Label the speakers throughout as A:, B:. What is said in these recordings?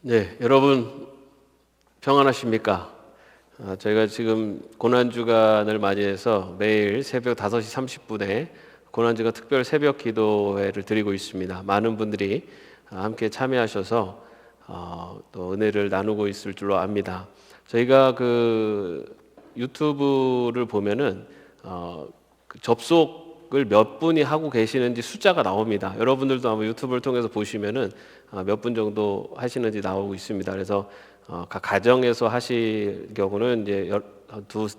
A: 네, 여러분 평안하십니까? 저희가 지금 고난주간을 맞이해서 매일 새벽 5시 30분에 고난주간 특별 새벽 기도회를 드리고 있습니다. 많은 분들이 함께 참여하셔서 또 은혜를 나누고 있을 줄로 압니다. 저희가 그 유튜브를 보면은 그 접속을 몇 분이 하고 계시는지 숫자가 나옵니다. 여러분들도 아마 유튜브를 통해서 보시면은 몇 분 정도 하시는지 나오고 있습니다. 그래서 각 가정에서 하실 경우는 이제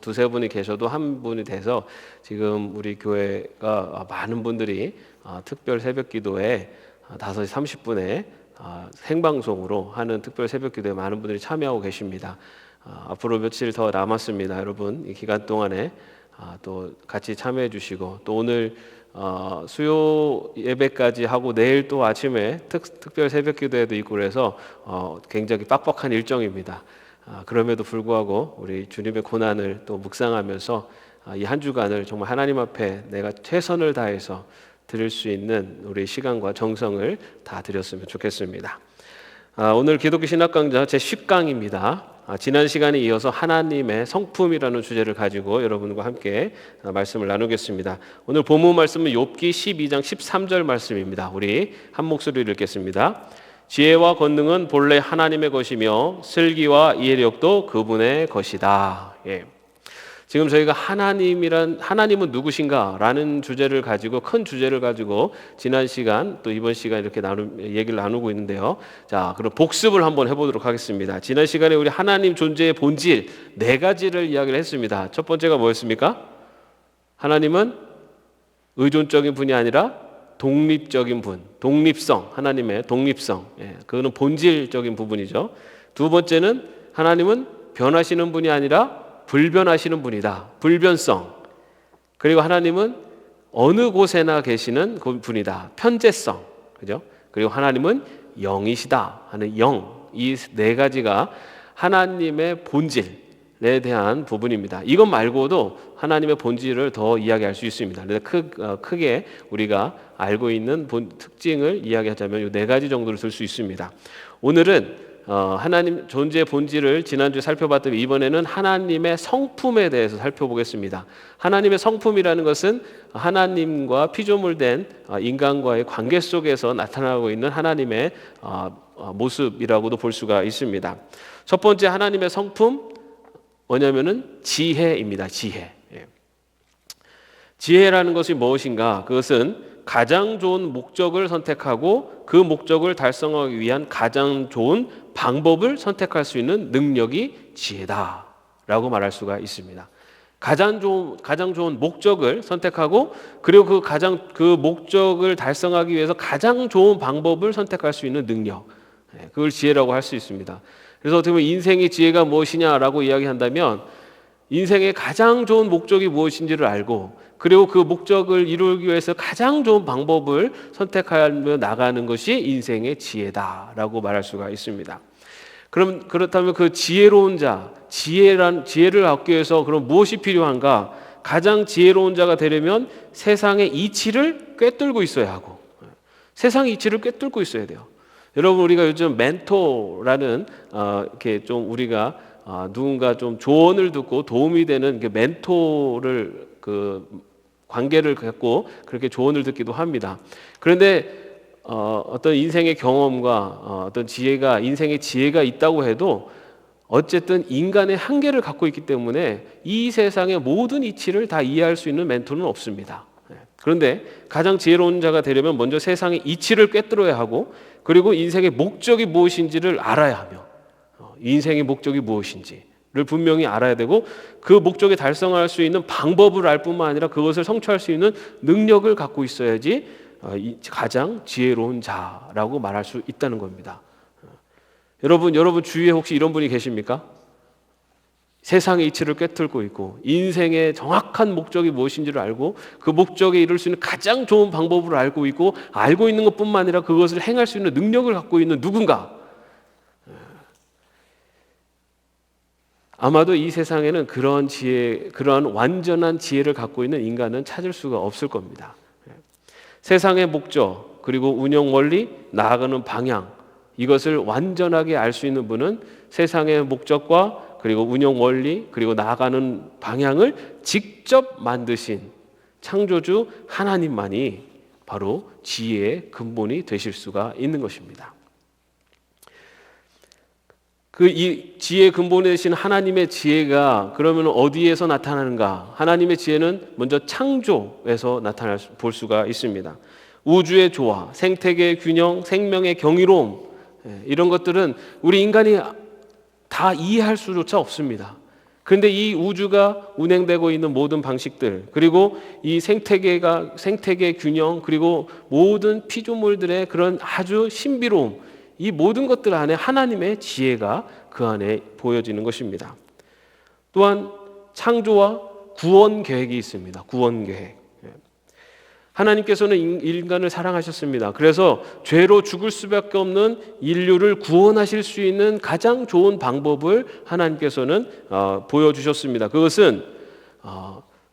A: 두세 분이 계셔도 한 분이 돼서 지금 우리 교회가 많은 분들이 특별 새벽 기도에 5시 30분에 생방송으로 하는 특별 새벽 기도에 많은 분들이 참여하고 계십니다. 앞으로 며칠 더 남았습니다. 여러분 이 기간 동안에 또 같이 참여해 주시고 또 오늘 수요 예배까지 하고 내일 또 아침에 특별 새벽 기도회도 있고 그래서 굉장히 빡빡한 일정입니다. 그럼에도 불구하고 우리 주님의 고난을 또 묵상하면서 이 한 주간을 정말 하나님 앞에 내가 최선을 다해서 드릴 수 있는 우리 시간과 정성을 다 드렸으면 좋겠습니다. 오늘 기독교 신학 강좌 제 10강입니다. 지난 시간에 이어서 하나님의 성품이라는 주제를 가지고 여러분과 함께 말씀을 나누겠습니다. 오늘 본문 말씀은 욥기 12장 13절 말씀입니다. 우리 한 목소리로 읽겠습니다. 지혜와 권능은 본래 하나님의 것이며 슬기와 이해력도 그분의 것이다. 지금 저희가 하나님은 누구신가라는 주제를 가지고 큰 주제를 가지고 지난 시간 또 이번 시간 이렇게 얘기를 나누고 있는데요. 자, 그럼 복습을 한번 해보도록 하겠습니다. 지난 시간에 우리 하나님 존재의 본질 4가지를 이야기를 했습니다. 첫 번째가 뭐였습니까? 하나님은 의존적인 분이 아니라 독립적인 분, 독립성, 하나님의 독립성, 그거는 본질적인 부분이죠. 두 번째는 하나님은 변하시는 분이 아니라 불변하시는 분이다. 불변성. 그리고 하나님은 어느 곳에나 계시는 분이다. 편재성. 그죠? 그리고 하나님은 영이시다 하는 영. 이 4가지가 하나님의 본질에 대한 부분입니다. 이것 말고도 하나님의 본질을 더 이야기할 수 있습니다. 그래서 크게 우리가 알고 있는 특징을 이야기하자면 이 4가지 정도를 들 수 있습니다. 오늘은 하나님 존재의 본질을 지난주에 살펴봤더니 이번에는 하나님의 성품에 대해서 살펴보겠습니다. 하나님의 성품이라는 것은 하나님과 피조물된 인간과의 관계 속에서 나타나고 있는 하나님의 모습이라고도 볼 수가 있습니다. 첫 번째 하나님의 성품 뭐냐면은 지혜입니다. 지혜라는 것이 무엇인가? 그것은 가장 좋은 목적을 선택하고 그 목적을 달성하기 위한 가장 좋은 방법을 선택할 수 있는 능력이 지혜다라고 말할 수가 있습니다. 가장 좋은 목적을 선택하고 그리고 그 목적을 달성하기 위해서 가장 좋은 방법을 선택할 수 있는 능력, 그걸 지혜라고 할 수 있습니다. 그래서 어떻게 보면 인생의 지혜가 무엇이냐라고 이야기한다면 인생의 가장 좋은 목적이 무엇인지를 알고 그리고 그 목적을 이루기 위해서 가장 좋은 방법을 선택하며 나가는 것이 인생의 지혜다라고 말할 수가 있습니다. 그렇다면 그 지혜로운 자, 지혜를 얻기 위해서 그럼 무엇이 필요한가? 가장 지혜로운 자가 되려면 세상의 이치를 꿰뚫고 있어야 하고 세상의 이치를 꿰뚫고 있어야 돼요. 여러분 우리가 요즘 멘토라는 이렇게 좀 우리가 누군가 좀 조언을 듣고 도움이 되는 멘토를 관계를 갖고 그렇게 조언을 듣기도 합니다. 그런데 어떤 인생의 경험과 어떤 인생의 지혜가 있다고 해도 어쨌든 인간의 한계를 갖고 있기 때문에 이 세상의 모든 이치를 다 이해할 수 있는 멘토는 없습니다. 그런데 가장 지혜로운 자가 되려면 먼저 세상의 이치를 꿰뚫어야 하고 그리고 인생의 목적이 무엇인지를 알아야 하며 인생의 목적이 무엇인지를 분명히 알아야 되고 그 목적에 달성할 수 있는 방법을 알 뿐만 아니라 그것을 성취할 수 있는 능력을 갖고 있어야지 가장 지혜로운 자라고 말할 수 있다는 겁니다. 여러분 주위에 혹시 이런 분이 계십니까? 세상의 이치를 꿰뚫고 있고 인생의 정확한 목적이 무엇인지를 알고 그 목적에 이룰 수 있는 가장 좋은 방법을 알고 있고 알고 있는 것뿐만 아니라 그것을 행할 수 있는 능력을 갖고 있는 누군가. 아마도 이 세상에는 그러한 완전한 지혜를 갖고 있는 인간은 찾을 수가 없을 겁니다. 세상의 목적, 그리고 운영 원리, 나아가는 방향, 이것을 완전하게 알 수 있는 분은 세상의 목적과 그리고 운영 원리 그리고 나아가는 방향을 직접 만드신 창조주 하나님만이 바로 지혜의 근본이 되실 수가 있는 것입니다. 이 지혜의 근본이 되신 하나님의 지혜가 그러면 어디에서 나타나는가? 하나님의 지혜는 먼저 창조에서 볼 수가 있습니다. 우주의 조화, 생태계의 균형, 생명의 경이로움, 이런 것들은 우리 인간이 다 이해할 수조차 없습니다. 그런데 이 우주가 운행되고 있는 모든 방식들, 그리고 이 생태계의 균형, 그리고 모든 피조물들의 그런 아주 신비로움, 이 모든 것들 안에 하나님의 지혜가 그 안에 보여지는 것입니다. 또한 창조와 구원 계획이 있습니다. 구원 계획. 하나님께서는 인간을 사랑하셨습니다. 그래서 죄로 죽을 수밖에 없는 인류를 구원하실 수 있는 가장 좋은 방법을 하나님께서는 보여주셨습니다. 그것은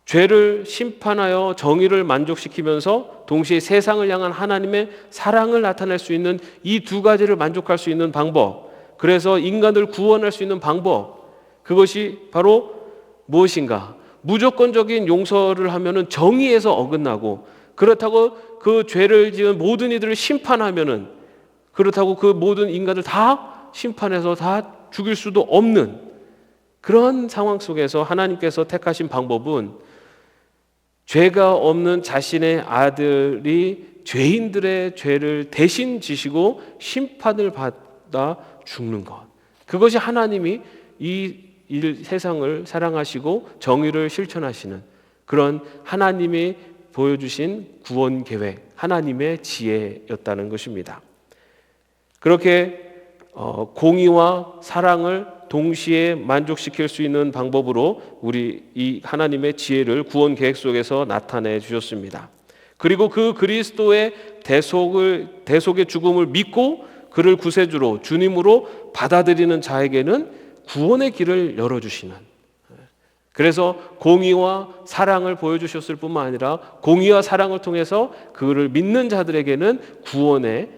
A: 죄를 심판하여 정의를 만족시키면서 동시에 세상을 향한 하나님의 사랑을 나타낼 수 있는 이 두 가지를 만족할 수 있는 방법, 그래서 인간을 구원할 수 있는 방법, 그것이 바로 무엇인가? 무조건적인 용서를 하면은 정의에서 어긋나고, 그렇다고 그 죄를 지은 모든 이들을 심판하면은, 그렇다고 그 모든 인간을 다 심판해서 다 죽일 수도 없는 그런 상황 속에서 하나님께서 택하신 방법은 죄가 없는 자신의 아들이 죄인들의 죄를 대신 지시고 심판을 받아 죽는 것, 그것이 하나님이 이 세상을 사랑하시고 정의를 실천하시는 그런 하나님이 보여주신 구원 계획, 하나님의 지혜였다는 것입니다. 그렇게 공의와 사랑을 동시에 만족시킬 수 있는 방법으로 우리 이 하나님의 지혜를 구원 계획 속에서 나타내 주셨습니다. 그리고 그 그리스도의 대속의 죽음을 믿고 그를 구세주로 주님으로 받아들이는 자에게는 구원의 길을 열어주시는, 그래서 공의와 사랑을 보여주셨을 뿐만 아니라 공의와 사랑을 통해서 그를 믿는 자들에게는 구원의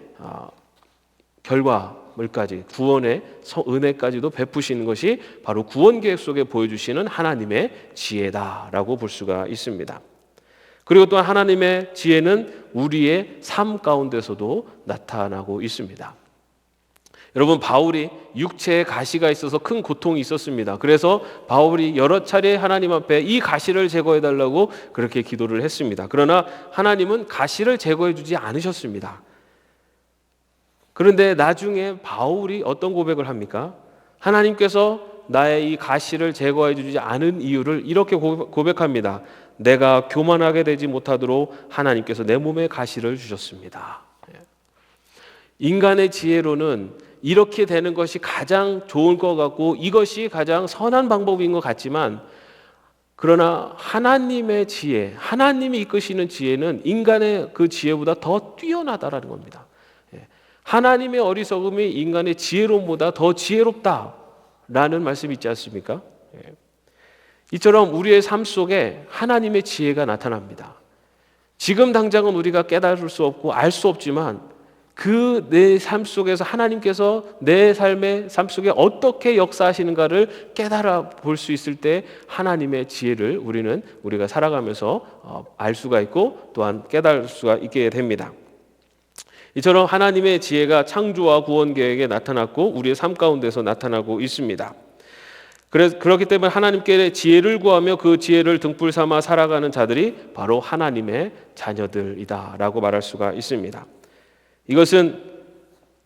A: 결과물까지, 구원의 은혜까지도 베푸시는 것이 바로 구원 계획 속에 보여주시는 하나님의 지혜다라고 볼 수가 있습니다. 그리고 또한 하나님의 지혜는 우리의 삶 가운데서도 나타나고 있습니다. 여러분, 바울이 육체에 가시가 있어서 큰 고통이 있었습니다. 그래서 바울이 여러 차례 하나님 앞에 이 가시를 제거해달라고 그렇게 기도를 했습니다. 그러나 하나님은 가시를 제거해주지 않으셨습니다. 그런데 나중에 바울이 어떤 고백을 합니까? 하나님께서 나의 이 가시를 제거해주지 않은 이유를 이렇게 고백합니다. 내가 교만하게 되지 못하도록 하나님께서 내 몸에 가시를 주셨습니다. 인간의 지혜로는 이렇게 되는 것이 가장 좋을 것 같고 이것이 가장 선한 방법인 것 같지만, 그러나 하나님의 지혜, 하나님이 이끄시는 지혜는 인간의 그 지혜보다 더 뛰어나다라는 겁니다. 하나님의 어리석음이 인간의 지혜로움보다 더 지혜롭다라는 말씀이 있지 않습니까? 이처럼 우리의 삶 속에 하나님의 지혜가 나타납니다. 지금 당장은 우리가 깨달을 수 없고 알 수 없지만 그 내 삶 속에서 하나님께서 내 삶의 삶 속에 어떻게 역사하시는가를 깨달아 볼 수 있을 때 하나님의 지혜를 우리가 살아가면서 알 수가 있고 또한 깨달을 수가 있게 됩니다. 이처럼 하나님의 지혜가 창조와 구원 계획에 나타났고 우리의 삶 가운데서 나타나고 있습니다. 그렇기 때문에 하나님께 지혜를 구하며 그 지혜를 등불 삼아 살아가는 자들이 바로 하나님의 자녀들이다라고 말할 수가 있습니다. 이것은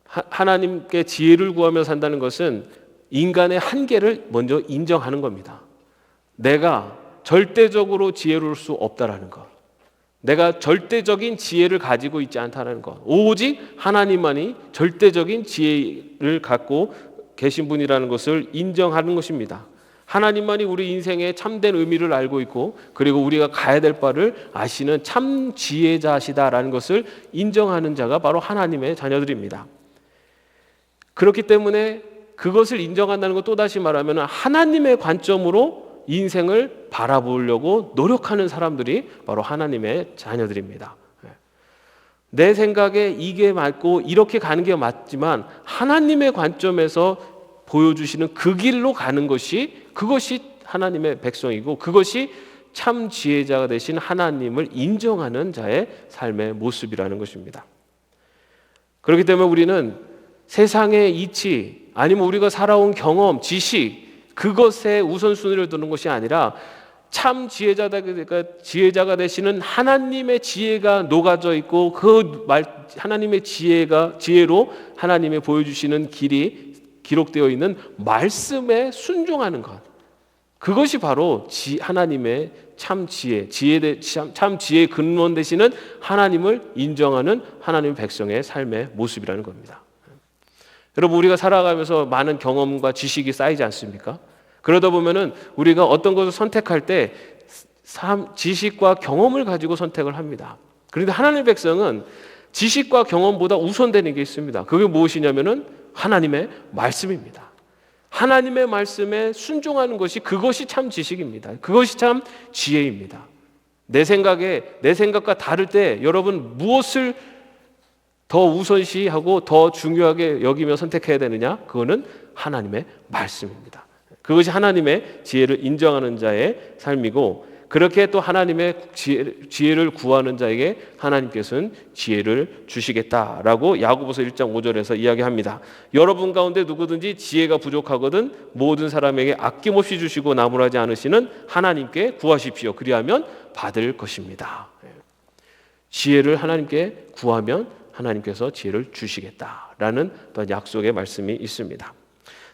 A: 하나님께 지혜를 구하며 산다는 것은 인간의 한계를 먼저 인정하는 겁니다. 내가 절대적으로 지혜로울 수 없다라는 것, 내가 절대적인 지혜를 가지고 있지 않다는 것, 오직 하나님만이 절대적인 지혜를 갖고 계신 분이라는 것을 인정하는 것입니다. 하나님만이 우리 인생의 참된 의미를 알고 있고 그리고 우리가 가야 될 바를 아시는 참 지혜자시다라는 것을 인정하는 자가 바로 하나님의 자녀들입니다. 그렇기 때문에 그것을 인정한다는 것, 또다시 말하면 하나님의 관점으로 인생을 바라보려고 노력하는 사람들이 바로 하나님의 자녀들입니다. 내 생각에 이게 맞고 이렇게 가는 게 맞지만 하나님의 관점에서 보여주시는 그 길로 가는 그것이 하나님의 백성이고 그것이 참 지혜자가 되신 하나님을 인정하는 자의 삶의 모습이라는 것입니다. 그렇기 때문에 우리는 세상의 이치 아니면 우리가 살아온 경험, 지식 그것에 우선순위를 두는 것이 아니라 참 지혜자가 되시는 하나님의 지혜가 녹아져 있고 하나님의 지혜로 하나님이 보여주시는 길이 기록되어 있는 말씀에 순종하는 것. 그것이 바로 하나님의 참 지혜의 근원 되시는 하나님을 인정하는 하나님의 백성의 삶의 모습이라는 겁니다. 여러분, 우리가 살아가면서 많은 경험과 지식이 쌓이지 않습니까? 그러다 보면은 우리가 어떤 것을 선택할 때 지식과 경험을 가지고 선택을 합니다. 그런데 하나님의 백성은 지식과 경험보다 우선되는 게 있습니다. 그게 무엇이냐면은 하나님의 말씀입니다. 하나님의 말씀에 순종하는 그것이 참 지식입니다. 그것이 참 지혜입니다. 내 생각과 다를 때 여러분 무엇을 더 우선시하고 더 중요하게 여기며 선택해야 되느냐? 그거는 하나님의 말씀입니다. 그것이 하나님의 지혜를 인정하는 자의 삶이고 그렇게 또 하나님의 지혜를 구하는 자에게 하나님께서는 지혜를 주시겠다라고 야고보서 1장 5절에서 이야기합니다. 여러분 가운데 누구든지 지혜가 부족하거든 모든 사람에게 아낌없이 주시고 나무라지 않으시는 하나님께 구하십시오. 그리하면 받을 것입니다. 지혜를 하나님께 구하면 하나님께서 지혜를 주시겠다라는 또한 약속의 말씀이 있습니다.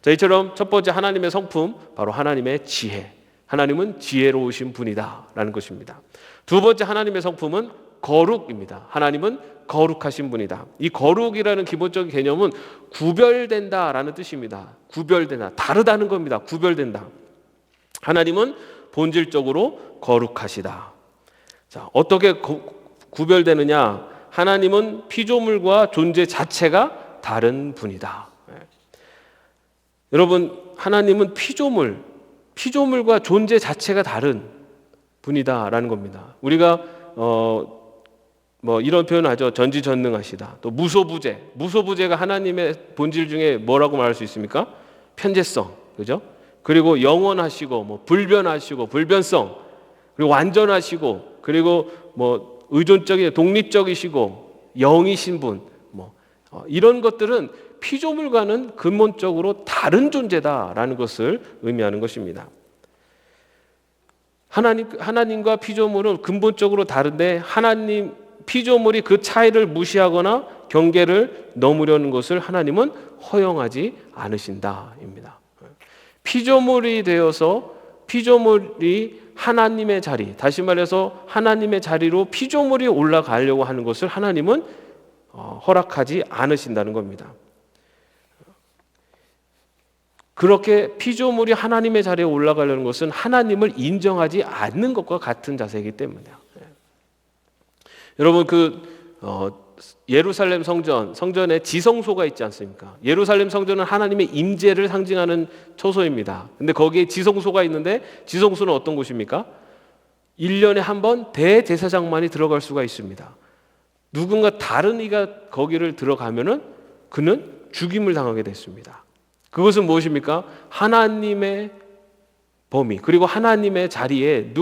A: 자, 이처럼 첫 번째 하나님의 성품 바로 하나님의 지혜. 하나님은 지혜로우신 분이다 라는 것입니다. 두 번째 하나님의 성품은 거룩입니다. 하나님은 거룩하신 분이다. 이 거룩이라는 기본적인 개념은 구별된다 라는 뜻입니다. 구별된다, 다르다는 겁니다. 구별된다. 하나님은 본질적으로 거룩하시다. 자, 어떻게 구별되느냐? 하나님은 피조물과 존재 자체가 다른 분이다. 여러분, 하나님은 피조물과 존재 자체가 다른 분이다라는 겁니다. 우리가 이런 표현을 하죠. 전지전능하시다. 또 무소부재가 하나님의 본질 중에 뭐라고 말할 수 있습니까? 편재성, 그죠? 그리고 영원하시고 불변하시고 불변성, 그리고 완전하시고 그리고 의존적이 독립적이시고 영이신 분, 이런 것들은 피조물과는 근본적으로 다른 존재다라는 것을 의미하는 것입니다. 하나님과 피조물은 근본적으로 다른데 피조물이 그 차이를 무시하거나 경계를 넘으려는 것을 하나님은 허용하지 않으신다입니다. 피조물이 하나님의 자리, 다시 말해서 하나님의 자리로 피조물이 올라가려고 하는 것을 하나님은 허락하지 않으신다는 겁니다. 그렇게 피조물이 하나님의 자리에 올라가려는 것은 하나님을 인정하지 않는 것과 같은 자세이기 때문이에요. 여러분, 예루살렘 성전에 지성소가 있지 않습니까? 예루살렘 성전은 하나님의 임재를 상징하는 처소입니다. 근데 거기에 지성소가 있는데 지성소는 어떤 곳입니까? 1년에 한 번 대제사장만이 들어갈 수가 있습니다. 누군가 다른 이가 거기를 들어가면은 그는 죽임을 당하게 됐습니다. 그것은 무엇입니까? 하나님의 범위, 그리고 하나님의 자리에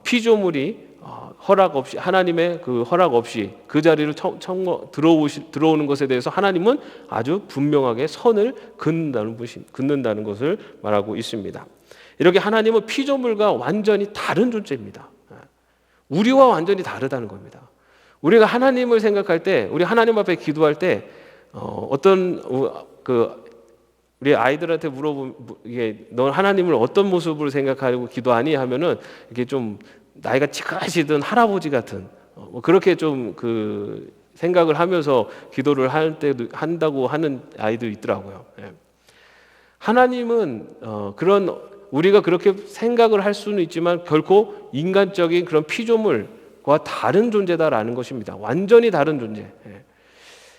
A: 피조물이 허락 없이, 하나님의 그 허락 없이 그 자리를 들어오는 것에 대해서 하나님은 아주 분명하게 선을 긋는다는 것을 말하고 있습니다. 이렇게 하나님은 피조물과 완전히 다른 존재입니다. 우리와 완전히 다르다는 겁니다. 우리가 하나님을 생각할 때, 우리 하나님 앞에 기도할 때 우리 아이들한테 이게 넌 하나님을 어떤 모습으로 생각하고 기도하니 하면은 이게 좀 나이가 지긋하시던 할아버지 같은 그렇게 좀 생각을 하면서 기도를 한다고 하는 아이들이 있더라고요. 하나님은 우리가 그렇게 생각을 할 수는 있지만 결코 인간적인 그런 피조물과 다른 존재다라는 것입니다. 완전히 다른 존재.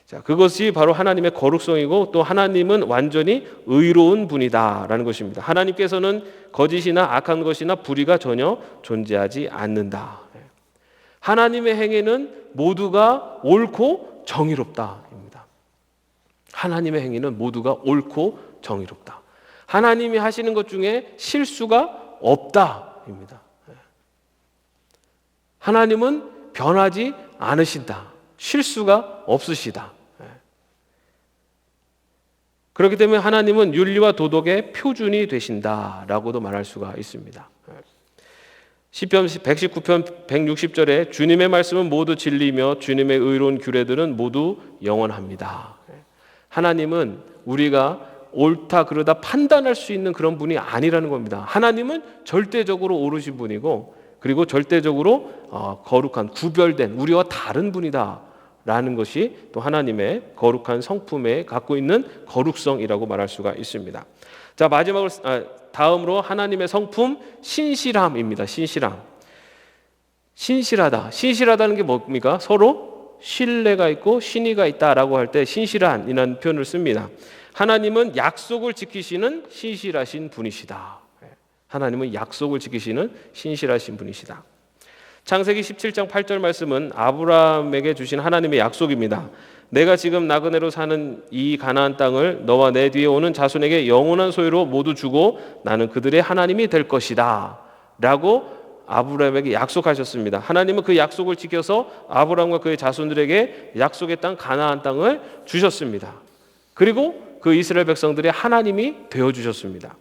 A: 자, 그것이 바로 하나님의 거룩성이고 또 하나님은 완전히 의로운 분이다라는 것입니다. 하나님께서는 거짓이나 악한 것이나 불의가 전혀 존재하지 않는다. 하나님의 행위는 모두가 옳고 정의롭다입니다. 하나님의 행위는 모두가 옳고 정의롭다. 하나님이 하시는 것 중에 실수가 없다입니다. 하나님은 변하지 않으신다. 실수가 없으시다. 그렇기 때문에 하나님은 윤리와 도덕의 표준이 되신다라고도 말할 수가 있습니다. 시편 119편 160절에 주님의 말씀은 모두 진리며 주님의 의로운 규례들은 모두 영원합니다. 하나님은 우리가 옳다 그러다 판단할 수 있는 그런 분이 아니라는 겁니다. 하나님은 절대적으로 옳으신 분이고 그리고 절대적으로 거룩한 구별된 우리와 다른 분이다 라는 것이 또 하나님의 거룩한 성품에 갖고 있는 거룩성이라고 말할 수가 있습니다. 자, 마지막으로 다음으로 하나님의 성품 신실함입니다. 신실하다. 신실하다는 게 뭡니까? 서로 신뢰가 있고 신의가 있다라고 할 때 신실한이라는 표현을 씁니다. 하나님은 약속을 지키시는 신실하신 분이시다. 하나님은 약속을 지키시는 신실하신 분이시다. 창세기 17장 8절 말씀은 아브라함에게 주신 하나님의 약속입니다. 내가 지금 나그네로 사는 이 가나안 땅을 너와 내 뒤에 오는 자손에게 영원한 소유로 모두 주고 나는 그들의 하나님이 될 것이다 라고 아브라함에게 약속하셨습니다. 하나님은 그 약속을 지켜서 아브라함과 그의 자손들에게 약속의 땅 가나안 땅을 주셨습니다. 그리고 그 이스라엘 백성들의 하나님이 되어주셨습니다.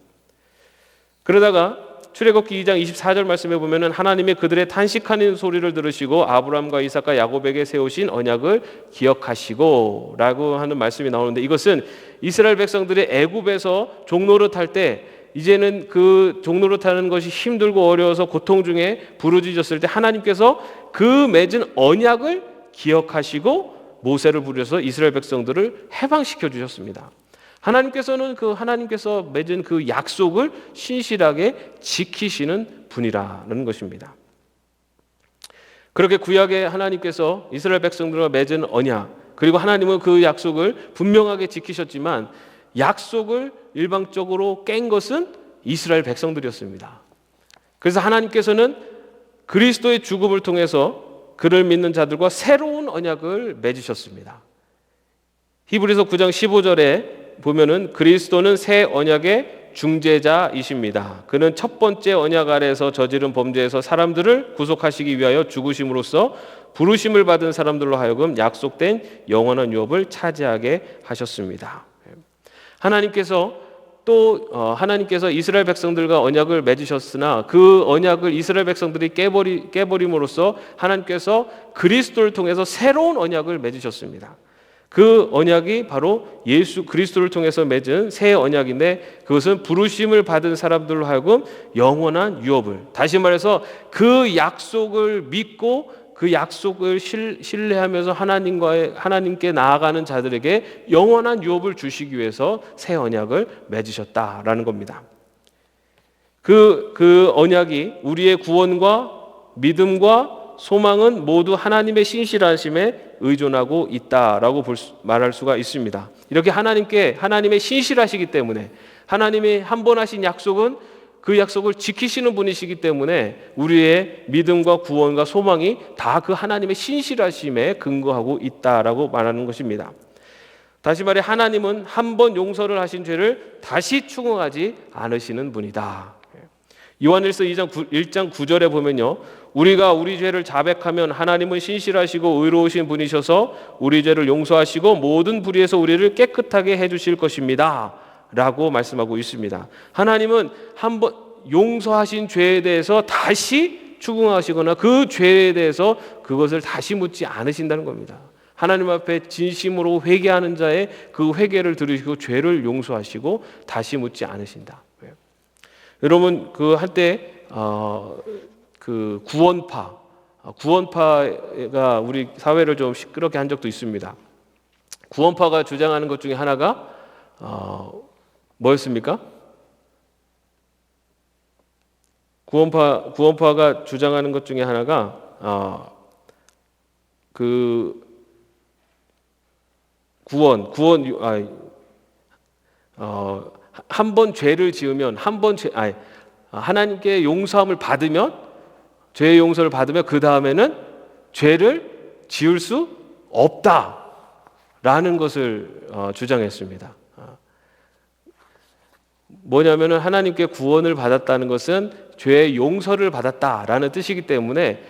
A: 그러다가 출애굽기 2장 24절 말씀에 보면은 하나님이 그들의 탄식하는 소리를 들으시고 아브라함과 이삭과 야곱에게 세우신 언약을 기억하시고 라고 하는 말씀이 나오는데, 이것은 이스라엘 백성들이 애굽에서 종노릇할 때 이제는 그 종노릇하는 것이 힘들고 어려워서 고통 중에 부르짖었을 때 하나님께서 그 맺은 언약을 기억하시고 모세를 부려서 이스라엘 백성들을 해방시켜 주셨습니다. 하나님께서 맺은 그 약속을 신실하게 지키시는 분이라는 것입니다. 그렇게 구약에 하나님께서 이스라엘 백성들과 맺은 언약, 그리고 하나님은 그 약속을 분명하게 지키셨지만 약속을 일방적으로 깬 것은 이스라엘 백성들이었습니다. 그래서 하나님께서는 그리스도의 죽음을 통해서 그를 믿는 자들과 새로운 언약을 맺으셨습니다. 히브리서 9장 15절에 보면은 그리스도는 새 언약의 중재자이십니다. 그는 첫 번째 언약 아래에서 저지른 범죄에서 사람들을 구속하시기 위하여 죽으심으로써 부르심을 받은 사람들로 하여금 약속된 영원한 유업을 차지하게 하셨습니다. 하나님께서 이스라엘 백성들과 언약을 맺으셨으나 그 언약을 이스라엘 백성들이 깨버림으로써 하나님께서 그리스도를 통해서 새로운 언약을 맺으셨습니다. 그 언약이 바로 예수 그리스도를 통해서 맺은 새 언약인데, 그것은 부르심을 받은 사람들로 하여금 영원한 유업을, 다시 말해서 그 약속을 믿고 그 약속을 신뢰하면서 하나님께 나아가는 자들에게 영원한 유업을 주시기 위해서 새 언약을 맺으셨다라는 겁니다. 그 언약이 우리의 구원과 믿음과 소망은 모두 하나님의 신실하심에 의존하고 있다라고 말할 수가 있습니다. 이렇게 하나님의 신실하시기 때문에, 하나님이 한 번 하신 약속은 그 약속을 지키시는 분이시기 때문에 우리의 믿음과 구원과 소망이 다 그 하나님의 신실하심에 근거하고 있다라고 말하는 것입니다. 다시 말해 하나님은 한 번 용서를 하신 죄를 다시 추궁하지 않으시는 분이다. 요한일서 1장 9절에 보면요, 우리가 우리 죄를 자백하면 하나님은 신실하시고 의로우신 분이셔서 우리 죄를 용서하시고 모든 불의에서 우리를 깨끗하게 해주실 것입니다 라고 말씀하고 있습니다. 하나님은 한번 용서하신 죄에 대해서 다시 추궁하시거나 그 죄에 대해서 그것을 다시 묻지 않으신다는 겁니다. 하나님 앞에 진심으로 회개하는 자의 그 회개를 들으시고 죄를 용서하시고 다시 묻지 않으신다. 여러분 그 한때 그 구원파가 우리 사회를 좀 시끄럽게 한 적도 있습니다. 구원파가 주장하는 것 중에 하나가 뭐였습니까? 구원파가 주장하는 것 중에 하나가 한 번 죄를 지으면 하나님께 용서함을 받으면, 죄의 용서를 받으면 그 다음에는 죄를 지을 수 없다라는 것을 주장했습니다. 뭐냐면은 하나님께 구원을 받았다는 것은 죄의 용서를 받았다라는 뜻이기 때문에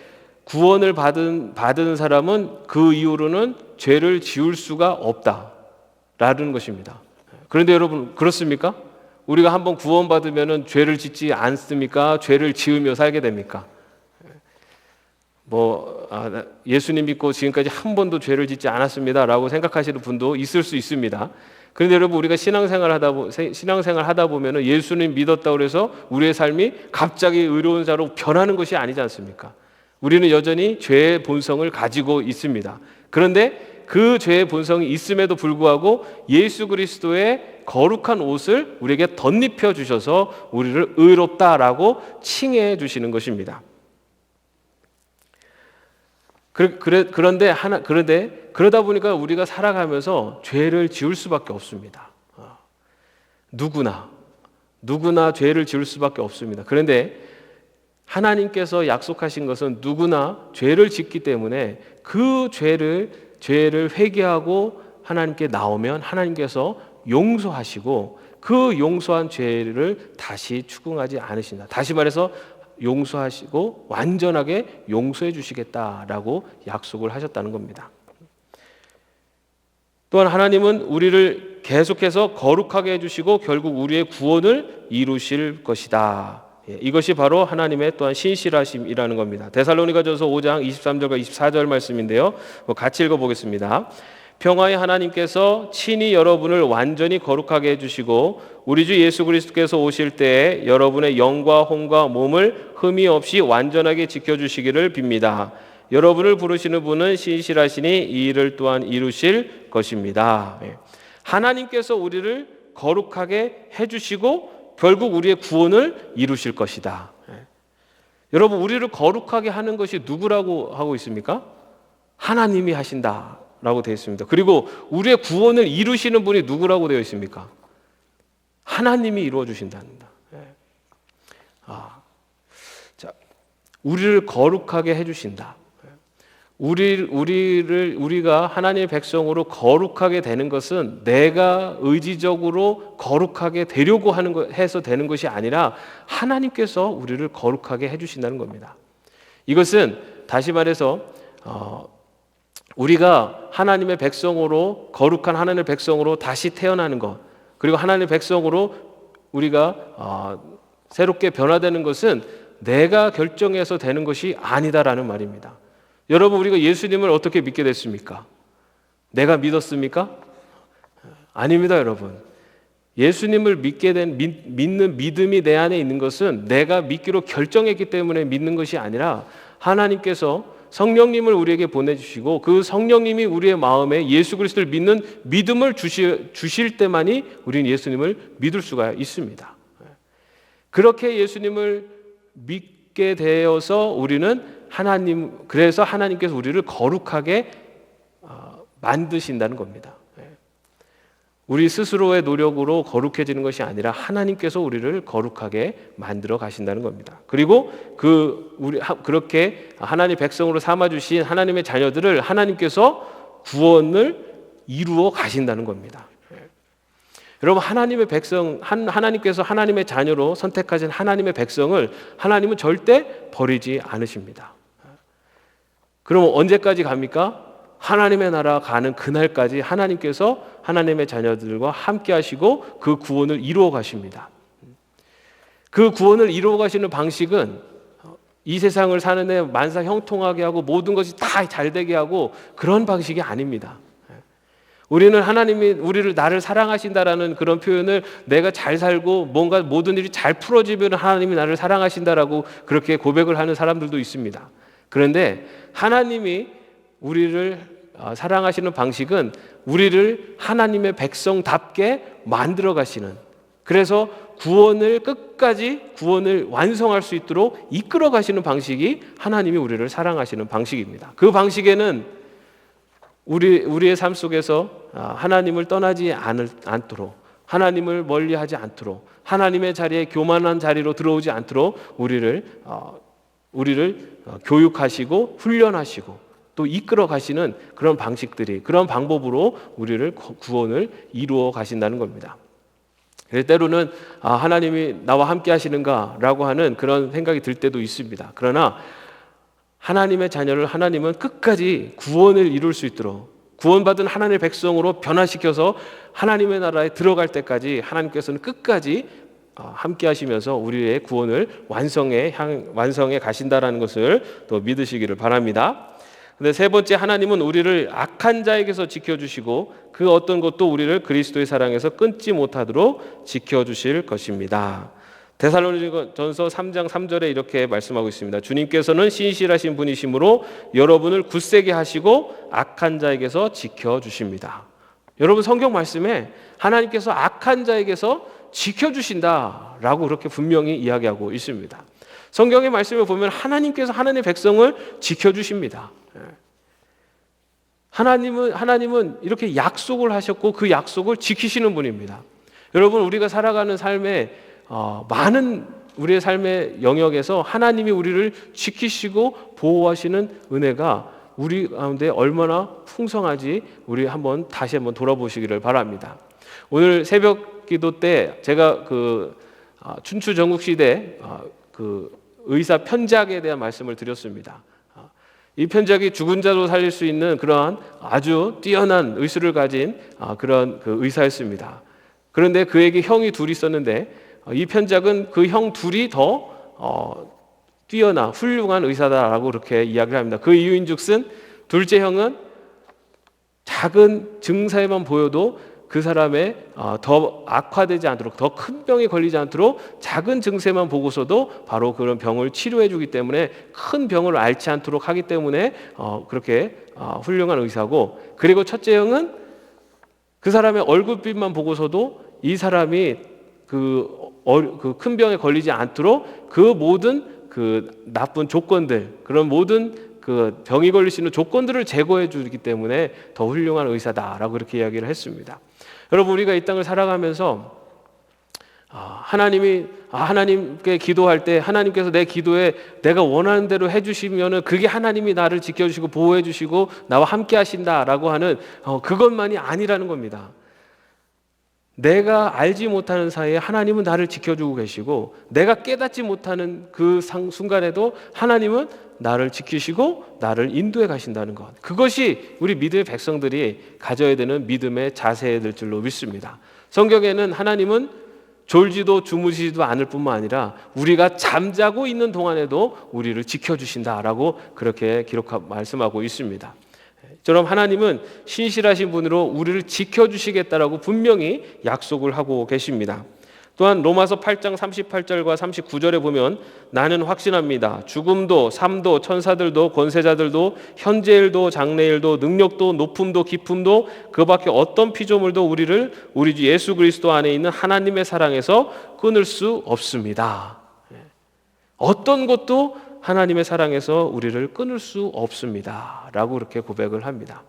A: 구원을 받은 사람은 그 이후로는 죄를 지을 수가 없다라는 것입니다. 그런데 여러분 그렇습니까? 우리가 한번 구원받으면은 죄를 짓지 않습니까? 죄를 지으며 살게 됩니까? 예수님 믿고 지금까지 한 번도 죄를 짓지 않았습니다라고 생각하시는 분도 있을 수 있습니다. 그런데 여러분 우리가 신앙생활 하다 보면은 예수님 믿었다고 해서 우리의 삶이 갑자기 의로운 자로 변하는 것이 아니지 않습니까? 우리는 여전히 죄의 본성을 가지고 있습니다. 그런데 그 죄의 본성이 있음에도 불구하고 예수 그리스도의 거룩한 옷을 우리에게 덧입혀 주셔서 우리를 의롭다라고 칭해 주시는 것입니다. 그런데 그러다 보니까 우리가 살아가면서 죄를 지을 수밖에 없습니다. 누구나 죄를 지을 수밖에 없습니다. 그런데 하나님께서 약속하신 것은 누구나 죄를 짓기 때문에 그 죄를 회개하고 하나님께 나오면 하나님께서 용서하시고 그 용서한 죄를 다시 추궁하지 않으신다. 다시 말해서 용서하시고 완전하게 용서해 주시겠다라고 약속을 하셨다는 겁니다. 또한 하나님은 우리를 계속해서 거룩하게 해주시고 결국 우리의 구원을 이루실 것이다. 이것이 바로 하나님의 또한 신실하심이라는 겁니다. 데살로니가전서 5장 23절과 24절 말씀인데요. 같이 읽어보겠습니다. 평화의 하나님께서 친히 여러분을 완전히 거룩하게 해주시고 우리 주 예수 그리스도께서 오실 때에 여러분의 영과 혼과 몸을 흠이 없이 완전하게 지켜주시기를 빕니다. 여러분을 부르시는 분은 신실하시니 이 일을 또한 이루실 것입니다. 하나님께서 우리를 거룩하게 해주시고 결국 우리의 구원을 이루실 것이다. 여러분 우리를 거룩하게 하는 것이 누구라고 하고 있습니까? 하나님이 하신다 라고 되어 있습니다. 그리고 우리의 구원을 이루시는 분이 누구라고 되어 있습니까? 하나님이 이루어 주신답니다. 자, 우리를 거룩하게 해주신다. 우리가 하나님의 백성으로 거룩하게 되는 것은 내가 의지적으로 거룩하게 되려고 해서 되는 것이 아니라 하나님께서 우리를 거룩하게 해주신다는 겁니다. 이것은 다시 말해서 우리가 하나님의 백성으로 거룩한 하나님의 백성으로 다시 태어나는 것 그리고 하나님의 백성으로 우리가 새롭게 변화되는 것은 내가 결정해서 되는 것이 아니다라는 말입니다. 여러분 우리가 예수님을 어떻게 믿게 됐습니까? 내가 믿었습니까? 아닙니다, 여러분. 예수님을 믿는 믿음이 내 안에 있는 것은 내가 믿기로 결정했기 때문에 믿는 것이 아니라 하나님께서 성령님을 우리에게 보내주시고 그 성령님이 우리의 마음에 예수 그리스도를 믿는 믿음을 주실 때만이 우리는 예수님을 믿을 수가 있습니다. 그렇게 예수님을 믿게 되어서 우리는 그래서 하나님께서 우리를 거룩하게 만드신다는 겁니다. 우리 스스로의 노력으로 거룩해지는 것이 아니라 하나님께서 우리를 거룩하게 만들어 가신다는 겁니다. 그리고 그렇게 하나님의 백성으로 삼아 주신 하나님의 자녀들을 하나님께서 구원을 이루어 가신다는 겁니다. 여러분 하나님의 백성 하나님께서 하나님의 자녀로 선택하신 하나님의 백성을 하나님은 절대 버리지 않으십니다. 그럼 언제까지 갑니까? 하나님의 나라 가는 그날까지 하나님께서 하나님의 자녀들과 함께 하시고 그 구원을 이루어 가십니다. 그 구원을 이루어 가시는 방식은 이 세상을 사는 데 만사 형통하게 하고 모든 것이 다 잘 되게 하고 그런 방식이 아닙니다. 우리는 하나님이 나를 사랑하신다라는 그런 표현을 내가 잘 살고 뭔가 모든 일이 잘 풀어지면 하나님이 나를 사랑하신다라고 그렇게 고백을 하는 사람들도 있습니다. 그런데 하나님이 우리를 사랑하시는 방식은 우리를 하나님의 백성답게 만들어 가시는 그래서 구원을 완성할 수 있도록 이끌어 가시는 방식이 하나님이 우리를 사랑하시는 방식입니다. 그 방식에는 우리의 삶 속에서 하나님을 떠나지 않도록 하나님을 멀리하지 않도록 하나님의 자리에 교만한 자리로 들어오지 않도록 우리를 교육하시고 훈련하시고 또 이끌어 가시는 그런 방식들이, 그런 방법으로 우리를 구원을 이루어 가신다는 겁니다. 그래서 때로는 하나님이 나와 함께 하시는가라고 하는 그런 생각이 들 때도 있습니다. 그러나 하나님의 자녀를 하나님은 끝까지 구원을 이룰 수 있도록, 구원받은 하나님의 백성으로 변화시켜서 하나님의 나라에 들어갈 때까지 하나님께서는 끝까지 함께 하시면서 우리의 구원을 완성해 가신다라는 것을 또 믿으시기를 바랍니다. 근데 세 번째, 하나님은 우리를 악한 자에게서 지켜주시고 그 어떤 것도 우리를 그리스도의 사랑에서 끊지 못하도록 지켜주실 것입니다. 데살로니가전서 3장 3절에 이렇게 말씀하고 있습니다. 주님께서는 신실하신 분이시므로 여러분을 굳세게 하시고 악한 자에게서 지켜주십니다. 여러분, 성경 말씀에 하나님께서 악한 자에게서 지켜주신다라고 그렇게 분명히 이야기하고 있습니다. 성경의 말씀을 보면 하나님께서 하나님의 백성을 지켜주십니다. 하나님은 이렇게 약속을 하셨고 그 약속을 지키시는 분입니다. 여러분, 우리가 살아가는 삶에 많은 우리의 삶의 영역에서 하나님이 우리를 지키시고 보호하시는 은혜가 우리 가운데 얼마나 풍성하지, 우리 다시 한번 돌아보시기를 바랍니다. 오늘 새벽 기도 때 제가 춘추 전국 시대 의사 편작에 대한 말씀을 드렸습니다. 이 편작이 죽은 자도 살릴 수 있는 그러한 아주 뛰어난 의술을 가진 그런 의사였습니다. 그런데 그에게 형이 둘이 있었는데 이 편작은 그 형 둘이 더 뛰어난 훌륭한 의사다라고 그렇게 이야기를 합니다. 그 이유인즉슨 둘째 형은 작은 증세만 보여도 그 사람의 더 악화되지 않도록, 더 큰 병에 걸리지 않도록 작은 증세만 보고서도 바로 그런 병을 치료해 주기 때문에 큰 병을 앓지 않도록 하기 때문에 그렇게 훌륭한 의사고, 그리고 첫째 형은 그 사람의 얼굴빛만 보고서도 이 사람이 그 큰 병에 걸리지 않도록 그 모든 그 나쁜 조건들, 그런 모든 그 병이 걸릴 수 있는 조건들을 제거해 주기 때문에 더 훌륭한 의사다라고 그렇게 이야기를 했습니다. 여러분, 우리가 이 땅을 살아가면서 하나님께 기도할 때 하나님께서 내 기도에 내가 원하는 대로 해주시면은 그게 하나님이 나를 지켜주시고 보호해주시고 나와 함께 하신다라고 하는 그것만이 아니라는 겁니다. 내가 알지 못하는 사이에 하나님은 나를 지켜주고 계시고, 내가 깨닫지 못하는 그 순간에도 하나님은 나를 지키시고 나를 인도해 가신다는 것, 그것이 우리 믿음의 백성들이 가져야 되는 믿음의 자세가 될 줄로 믿습니다. 성경에는 하나님은 졸지도 주무시지도 않을 뿐만 아니라 우리가 잠자고 있는 동안에도 우리를 지켜주신다라고 그렇게 말씀하고 있습니다. 저럼 하나님은 신실하신 분으로 우리를 지켜주시겠다라고 분명히 약속을 하고 계십니다. 또한 로마서 8장 38절과 39절에 보면 나는 확신합니다. 죽음도 삶도 천사들도 권세자들도 현재일도 장래일도 능력도 높음도 깊음도 그 밖에 어떤 피조물도 우리를 우리 주 예수 그리스도 안에 있는 하나님의 사랑에서 끊을 수 없습니다. 어떤 것도 하나님의 사랑에서 우리를 끊을 수 없습니다 라고 그렇게 고백을 합니다.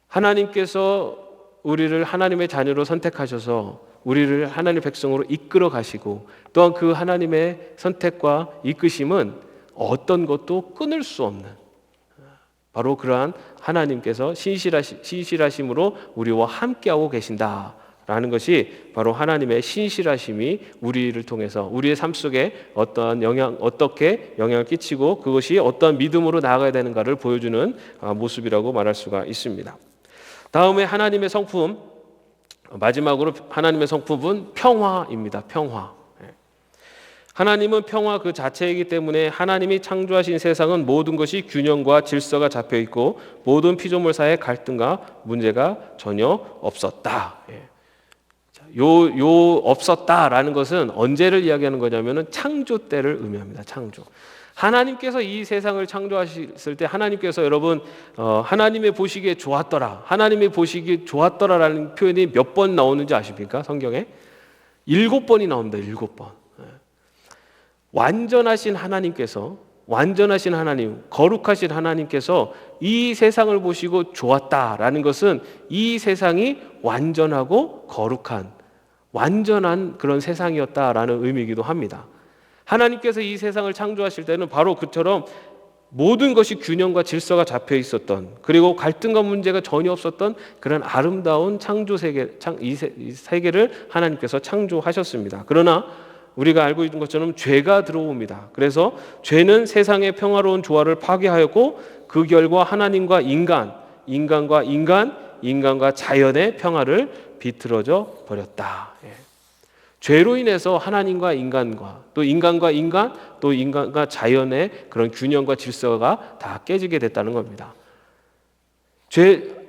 A: 하나님께서 우리를 하나님의 자녀로 선택하셔서 우리를 하나님의 백성으로 이끌어 가시고, 또한 그 하나님의 선택과 이끄심은 어떤 것도 끊을 수 없는, 바로 그러한 하나님께서 신실하심으로 우리와 함께하고 계신다라는 것이 바로 하나님의 신실하심이 우리를 통해서 우리의 삶 속에 어떻게 영향을 끼치고 그것이 어떤 믿음으로 나아가야 되는가를 보여주는 모습이라고 말할 수가 있습니다. 다음에 하나님의 성품, 마지막으로 하나님의 성품은 평화입니다. 평화. 하나님은 평화 그 자체이기 때문에 하나님이 창조하신 세상은 모든 것이 균형과 질서가 잡혀 있고 모든 피조물 사이의 갈등과 문제가 전혀 없었다. 없었다라는 것은 언제를 이야기하는 거냐면은 창조 때를 의미합니다. 창조. 하나님께서 이 세상을 창조하셨을 때 하나님께서 여러분 하나님의 보시기에 좋았더라, 하나님의 보시기에 좋았더라라는 표현이 몇 번 나오는지 아십니까? 성경에 7번이 나옵니다. 7번. 완전하신 하나님께서, 완전하신 하나님, 거룩하신 하나님께서 이 세상을 보시고 좋았다라는 것은 이 세상이 완전하고 거룩한 완전한 그런 세상이었다라는 의미이기도 합니다. 하나님께서 이 세상을 창조하실 때는 바로 그처럼 모든 것이 균형과 질서가 잡혀 있었던, 그리고 갈등과 문제가 전혀 없었던 그런 아름다운 창조 세계, 이 세계를 하나님께서 창조하셨습니다. 그러나 우리가 알고 있는 것처럼 죄가 들어옵니다. 그래서 죄는 세상의 평화로운 조화를 파괴하였고 그 결과 하나님과 인간, 인간과 인간, 인간과 자연의 평화를 비틀어져 버렸다. 죄로 인해서 하나님과 인간과 또 인간과 인간 또 인간과 자연의 그런 균형과 질서가 다 깨지게 됐다는 겁니다.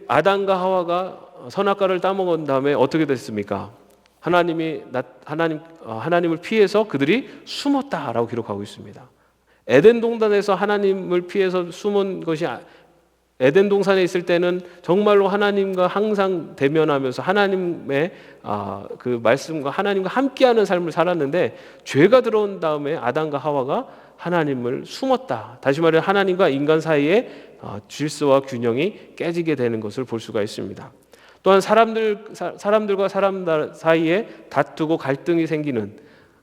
A: 아담과 하와가 선악과를 따먹은 다음에 어떻게 됐습니까? 하나님을 피해서 그들이 숨었다라고 기록하고 있습니다. 에덴 동산에서 하나님을 피해서 숨은 것이 에덴 동산에 있을 때는 정말로 하나님과 항상 대면하면서 하나님의 그 말씀과 하나님과 함께하는 삶을 살았는데 죄가 들어온 다음에 아담과 하와가 하나님을 숨었다. 다시 말해 하나님과 인간 사이의 질서와 균형이 깨지게 되는 것을 볼 수가 있습니다. 또한 사람들과 사람 사이에 다투고 갈등이 생기는,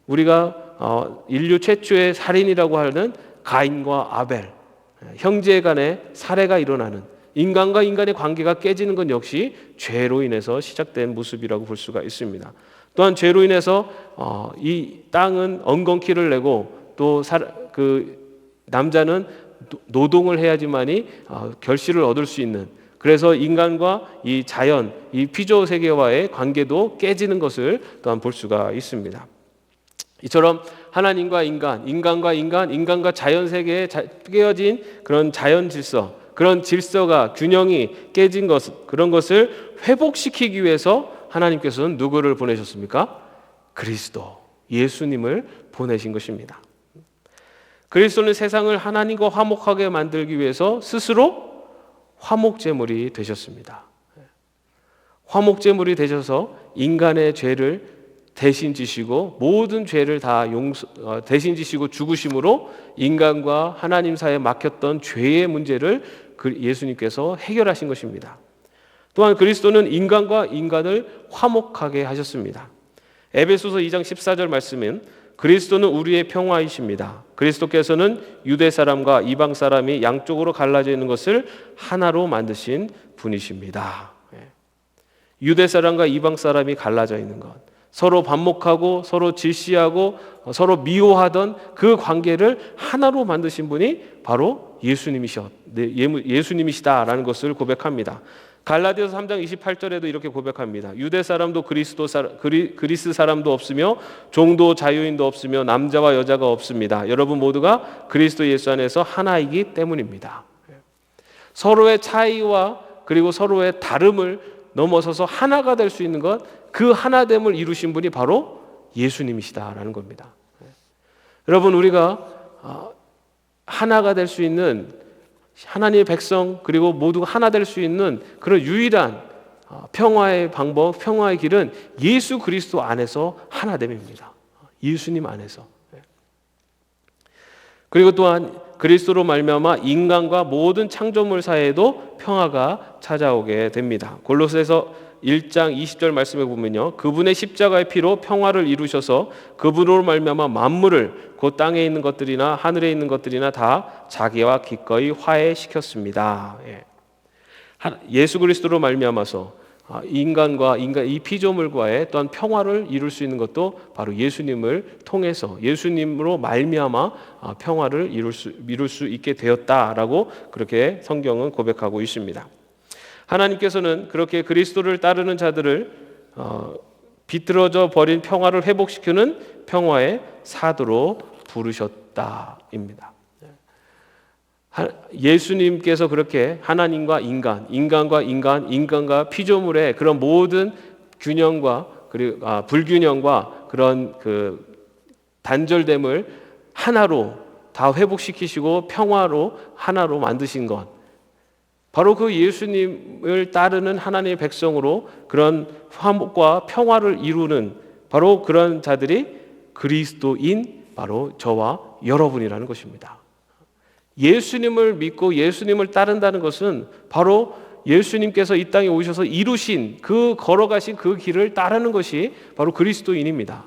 A: 우리가 인류 최초의 살인이라고 하는 가인과 아벨, 형제 간의 살해가 일어나는, 인간과 인간의 관계가 깨지는 건 역시 죄로 인해서 시작된 모습이라고 볼 수가 있습니다. 또한 죄로 인해서 이 땅은 엉겅퀴를 내고 또 남자는 노동을 해야지만이 결실을 얻을 수 있는, 그래서 인간과 이 자연, 이 피조 세계와의 관계도 깨지는 것을 또한 볼 수가 있습니다. 이처럼 하나님과 인간, 인간과 인간, 인간과 자연 세계에 깨어진 그런 자연 질서, 그런 질서가 균형이 깨진 것, 그런 것을 회복시키기 위해서 하나님께서는 누구를 보내셨습니까? 그리스도, 예수님을 보내신 것입니다. 그리스도는 세상을 하나님과 화목하게 만들기 위해서 스스로 화목제물이 되셨습니다. 화목제물이 되셔서 인간의 죄를 대신 지시고 모든 죄를 다 대신 지시고 죽으심으로 인간과 하나님 사이에 막혔던 죄의 문제를 예수님께서 해결하신 것입니다. 또한 그리스도는 인간과 인간을 화목하게 하셨습니다. 에베소서 2장 14절 말씀은 그리스도는 우리의 평화이십니다. 그리스도께서는 유대 사람과 이방 사람이 양쪽으로 갈라져 있는 것을 하나로 만드신 분이십니다. 유대 사람과 이방 사람이 갈라져 있는 것, 서로 반목하고 서로 질시하고 서로 미워하던 그 관계를 하나로 만드신 분이 바로 예수님이시다라는 것을 고백합니다. 갈라디아서 3장 28절에도 이렇게 고백합니다. 유대 사람도 그리스 사람도 없으며 종도 자유인도 없으며 남자와 여자가 없습니다. 여러분 모두가 그리스도 예수 안에서 하나이기 때문입니다. 서로의 차이와 그리고 서로의 다름을 넘어서서 하나가 될 수 있는 것, 그 하나됨을 이루신 분이 바로 예수님이시다라는 겁니다. 여러분, 우리가 하나가 될 수 있는 하나님의 백성, 그리고 모두가 하나 될 수 있는 그런 유일한 평화의 방법, 평화의 길은 예수 그리스도 안에서 하나됨입니다. 예수님 안에서. 그리고 또한 그리스도로 말미암아 인간과 모든 창조물 사이에도 평화가 찾아오게 됩니다. 골로새서 1장 20절 말씀에 보면요, 그분의 십자가의 피로 평화를 이루셔서 그분으로 말미암아 만물을, 곧 땅에 있는 것들이나 하늘에 있는 것들이나 다 자기와 기꺼이 화해시켰습니다. 예수 그리스도로 말미암아서 인간과 이 피조물과의 또한 평화를 이룰 수 있는 것도 바로 예수님을 통해서, 예수님으로 말미암아 평화를 이룰 수 있게 되었다라고 그렇게 성경은 고백하고 있습니다. 하나님께서는 그렇게 그리스도를 따르는 자들을 비틀어져 버린 평화를 회복시키는 평화의 사도로 부르셨다입니다. 예수님께서 그렇게 하나님과 인간, 인간과 인간, 인간과 피조물의 그런 모든 균형과 그리고 불균형과 그런 그 단절됨을 하나로 다 회복시키시고 평화로 하나로 만드신 것, 바로 그 예수님을 따르는 하나님의 백성으로 그런 화목과 평화를 이루는 바로 그런 자들이 그리스도인 바로 저와 여러분이라는 것입니다. 예수님을 믿고 예수님을 따른다는 것은 바로 예수님께서 이 땅에 오셔서 이루신 걸어가신 그 길을 따르는 것이 바로 그리스도인입니다.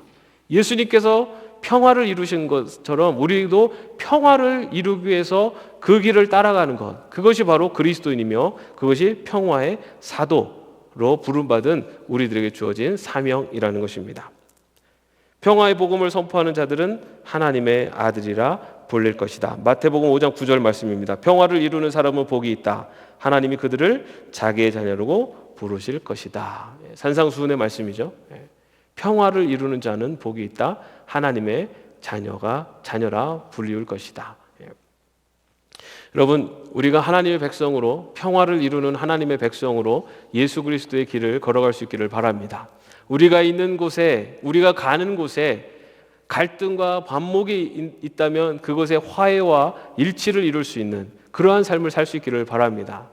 A: 예수님께서 평화를 이루신 것처럼 우리도 평화를 이루기 위해서 그 길을 따라가는 것, 그것이 바로 그리스도인이며 그것이 평화의 사도로 부름받은 우리들에게 주어진 사명이라는 것입니다. 평화의 복음을 선포하는 자들은 하나님의 아들이라 불릴 것이다. 마태복음 5장 9절 말씀입니다. 평화를 이루는 사람은 복이 있다. 하나님이 그들을 자기의 자녀라고 부르실 것이다. 산상수훈의 말씀이죠. 평화를 이루는 자는 복이 있다. 하나님의 자녀라 불리울 것이다. 여러분, 우리가 하나님의 백성으로 평화를 이루는 하나님의 백성으로 예수 그리스도의 길을 걸어갈 수 있기를 바랍니다. 우리가 있는 곳에, 우리가 가는 곳에 갈등과 반목이 있다면 그것에 화해와 일치를 이룰 수 있는 그러한 삶을 살 수 있기를 바랍니다.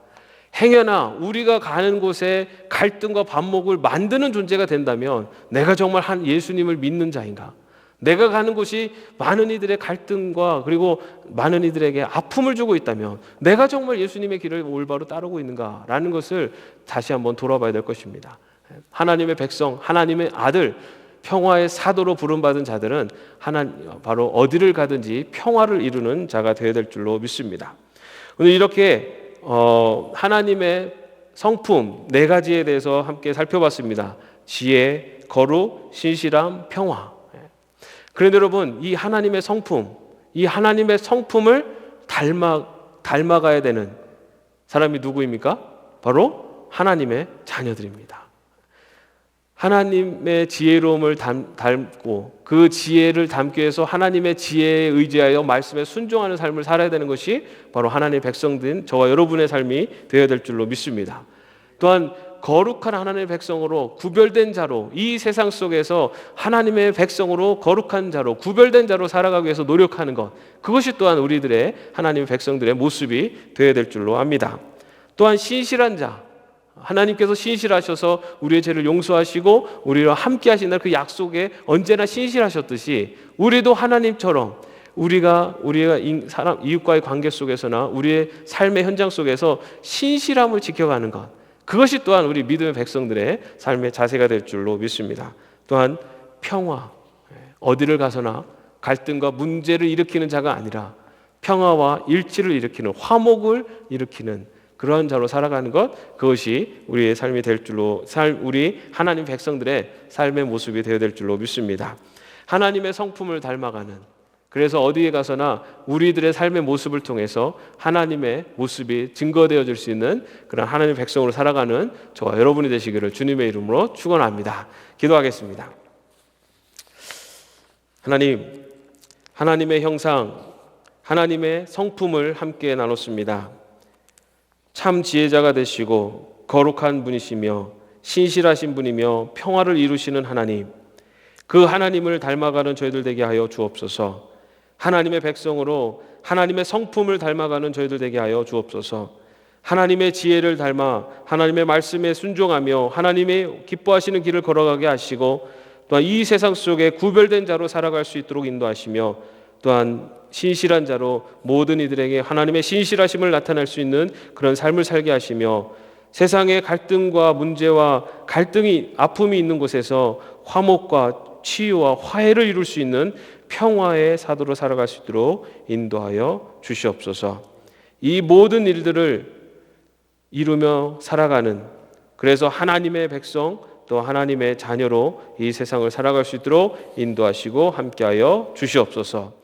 A: 행여나 우리가 가는 곳에 갈등과 반목을 만드는 존재가 된다면 내가 정말 한 예수님을 믿는 자인가? 내가 가는 곳이 많은 이들의 갈등과 그리고 많은 이들에게 아픔을 주고 있다면 내가 정말 예수님의 길을 올바로 따르고 있는가라는 것을 다시 한번 돌아봐야 될 것입니다. 하나님의 백성, 하나님의 아들, 평화의 사도로 부름받은 자들은 바로 어디를 가든지 평화를 이루는 자가 되어야 될 줄로 믿습니다. 오늘 이렇게 하나님의 성품 네 가지에 대해서 함께 살펴봤습니다. 지혜, 거룩, 신실함, 평화. 그런데 여러분, 이 하나님의 성품, 이 하나님의 성품을 닮아가야 되는 사람이 누구입니까? 바로 하나님의 자녀들입니다. 하나님의 지혜로움을 닮고 그 지혜를 담기 위해서 하나님의 지혜에 의지하여 말씀에 순종하는 삶을 살아야 되는 것이 바로 하나님의 백성된 저와 여러분의 삶이 되어야 될 줄로 믿습니다. 또한 거룩한 하나님의 백성으로 구별된 자로 이 세상 속에서 하나님의 백성으로 거룩한 자로 구별된 자로 살아가기 위해서 노력하는 것, 그것이 또한 우리들의 하나님의 백성들의 모습이 되어야 될 줄로 압니다. 또한 신실한 자, 하나님께서 신실하셔서 우리의 죄를 용서하시고 우리와 함께 하신다는 그 약속에 언제나 신실하셨듯이 우리도 하나님처럼 우리가 사람 이웃과의 관계 속에서나 우리의 삶의 현장 속에서 신실함을 지켜가는 것, 그것이 또한 우리 믿음의 백성들의 삶의 자세가 될 줄로 믿습니다. 또한 평화, 어디를 가서나 갈등과 문제를 일으키는 자가 아니라 평화와 일치를 일으키는, 화목을 일으키는 그러한 자로 살아가는 것, 그것이 우리의 삶이 될 줄로, 우리 하나님 백성들의 삶의 모습이 되어야 될 줄로 믿습니다. 하나님의 성품을 닮아가는, 그래서 어디에 가서나 우리들의 삶의 모습을 통해서 하나님의 모습이 증거되어질 수 있는 그런 하나님의 백성으로 살아가는 저와 여러분이 되시기를 주님의 이름으로 축원합니다. 기도하겠습니다. 하나님, 하나님의 형상, 하나님의 성품을 함께 나눴습니다. 참 지혜자가 되시고 거룩한 분이시며 신실하신 분이며 평화를 이루시는 하나님, 그 하나님을 닮아가는 저희들 되게 하여 주옵소서. 하나님의 백성으로 하나님의 성품을 닮아가는 저희들 되게 하여 주옵소서. 하나님의 지혜를 닮아 하나님의 말씀에 순종하며 하나님의 기뻐하시는 길을 걸어가게 하시고, 또한 이 세상 속에 구별된 자로 살아갈 수 있도록 인도하시며, 또한 신실한 자로 모든 이들에게 하나님의 신실하심을 나타낼 수 있는 그런 삶을 살게 하시며, 세상의 갈등과 문제와 아픔이 있는 곳에서 화목과 치유와 화해를 이룰 수 있는 평화의 사도로 살아갈 수 있도록 인도하여 주시옵소서. 이 모든 일들을 이루며 살아가는, 그래서 하나님의 백성 또 하나님의 자녀로 이 세상을 살아갈 수 있도록 인도하시고 함께하여 주시옵소서.